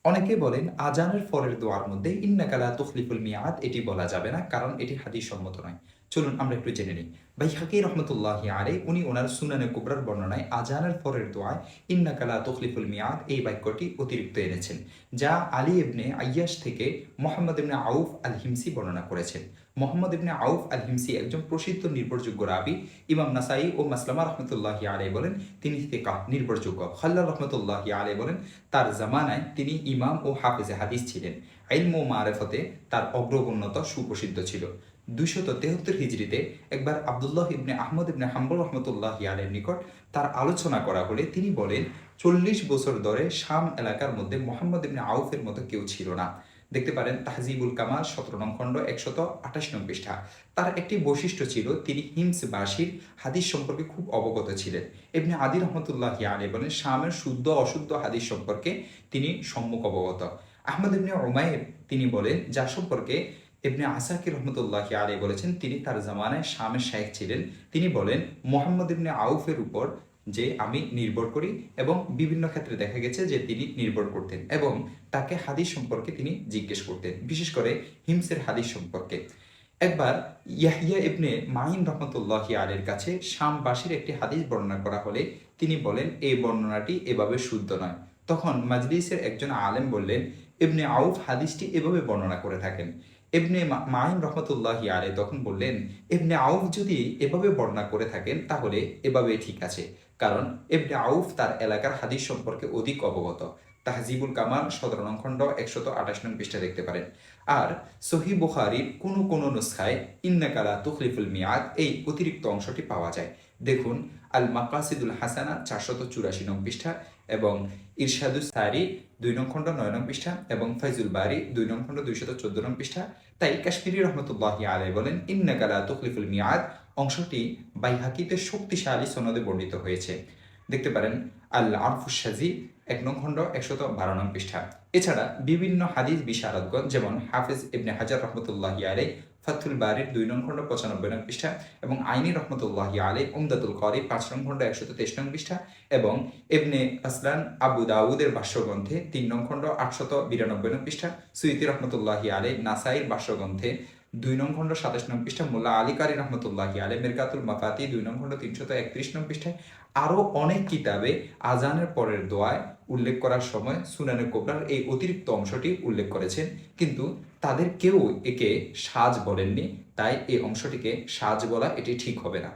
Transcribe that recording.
অনেকে বলেন আজানের পরের দোয়ার মধ্যে ইন্নাকা লা তুখলিফুল মিয়াদ এটি বলা যাবে না, কারণ এটি হাদিস সম্মত নয়। চলুন আমরা একটু জেনে নিই। বাইহাকী রহমতুল্লাহি আলাইহি উনি ওনার সুনানে কুবরার বর্ণনায় আজানের পরের দোয়ায় ইন্নাকা লা তুখলিফুল মিয়াদ এই বাক্যটি অতিরিক্ত এনেছেন, যা আলী ইবনে আইয়াশ থেকে মোহাম্মদ ইবনে আউফ আল হিমসি বর্ণনা করেছেন। মোহাম্মদ ইবনে আউফ আল হিমসি একজন প্রসিদ্ধ নির্ভরযোগ্য রাবি। ইমাম নাসাই ও মাসলামা রহমতুল্লাহি আলাইহি বলেন তিনি সিকা নির্ভরযোগ্য। খাল্লাল রহমতুল্লাহি আলাইহি বলেন তার জামানায় তিনি ইমাম ও হাফেজে হাদিস ছিলেন। ইলম ও মারেফতে তার অগ্রগণ্যতা সুপ্রসিদ্ধ ছিল। 273 হিজরিতে একবার আবদুল্লাহ ইবনে আহমদ ইবনে হাম্বল রহমতুল্লাহি আলাইহির নিকট তার আলোচনা করা হলে তিনি বলেন 40 বছর ধরে শাম এলাকার মধ্যে মোহাম্মদ ইবনে আউফের মতো কেউ ছিল না। দেখতে পারেন তাহজিবুল কামাল 17 নং খণ্ড 128 নং পৃষ্ঠা। তার একটি বৈশিষ্ট্য ছিল তিনি হিমসবাসীর হাদিস সম্পর্কে খুব অবগত ছিলেন। ইবনে আদি রহমতুল্লাহি আলাইহি বলেন শামের শুদ্ধ অশুদ্ধ হাদিস সম্পর্কে তিনি সম্মুখ অবগত। আহমদ ইবনে উমাইর তিনি বলেন যার সম্পর্কে ইবনে আসাকির রহমতুল্লাহি আলাইহি বলেছেন তিনি তার জামানায় শামের শাইখ ছিলেন। তিনি বলেন মোহাম্মদ ইবনে আউফের উপর যে আমি নির্ভর করি, এবং বিভিন্ন ক্ষেত্রে দেখা গেছে যে তিনি নির্ভর করতেন এবং তাকে হাদিস সম্পর্কে তিনি জিজ্ঞেস করতেন, বিশেষ করে হিমসের হাদিস সম্পর্কে। একবার ইয়াহিয়া ইবনে মাইন রহমতুল্লাহি আলাইহির কাছে শামবাসীর একটি হাদিস বর্ণনা করা হলে তিনি বলেন এই বর্ণনাটি এভাবে শুদ্ধ নয়। তখন মাজলিসের একজন আলেম বললেন ইবনে আউফ হাদিসটি এভাবে বর্ণনা করে থাকেন। ইবনে মাইন রহমতুল্লাহি আলাইহি তখন বললেন ইবনে আউফ যদি এভাবে বর্ণনা করে থাকেন তাহলে এভাবে ঠিক আছে, কারণ ইবনে আউফ তার এলাকার হাদিস সম্পর্কে অধিক অবগত। তাহজিবুল কামাল 17 নং খণ্ড 128 নং পৃষ্ঠা দেখতে পারেন। আর সহিহ বুখারীর কোন নুসখায় ইন্নাকা লা তুখলিফুল মিয়াদ এই অতিরিক্ত অংশটি পাওয়া যায়। দেখুন আল মাকাসিদুল হাসানা 484 নং পৃষ্ঠা এবং ইরশাদুস সারি 2 নং খণ্ড 9 নং পৃষ্ঠা এবং ফাইজুল বারি 2 নং খণ্ড 214 নং পৃষ্ঠা। তাই কাশ্মীরি রহমতুল্লাহি আলাইহি বলেন ইন্নাকা লা তুখলিফুল মিয়াদ অংশটি বাইহাকিতে শক্তিশালী সনদে বর্ণিত হয়েছে। দেখতে পারেন আল আরফুস সাজি 1 নং খণ্ড 112 নং পৃষ্ঠা। এছাড়া বিভিন্ন হাদিস বিশারদগণ যেমন হাফেজ ইবনে হাজার রহমতুল্লাহি আলাইহি ফাথুল বারির 2 নং খণ্ড 95 নং পৃষ্ঠা এবং আইনি রহমতুল্লাহি আলাইহি উমদাতুল কারি 5 নং খণ্ড 123 নং পৃষ্ঠা এবং ইবনে আসলান আবু দাউদের ভাষ্যগ্রন্থে 3 নং খণ্ড 892 নং পৃষ্ঠা, সুয়ুতি রহমতুল্লাহি আলাইহি নাসাইর ভাষ্যগ্রন্থে 2 নং খণ্ড 27 নং পৃষ্ঠা, মোল্লা আলী কারি রহমতুল্লাহি আলাইহি মিরকাতুল মাফাতি 2 নং খণ্ড 331 নং পৃষ্ঠায় আরও অনেক কিতাবে আজানের পরের দোয়ায় উল্লেখ করার সময় সুনানে কুবরার এই অতিরিক্ত অংশটি উল্লেখ করেছেন, কিন্তু তাদের কেউ একে সাজ বলেননি। তাই এই অংশটিকে সাজ বলা এটি ঠিক হবে না।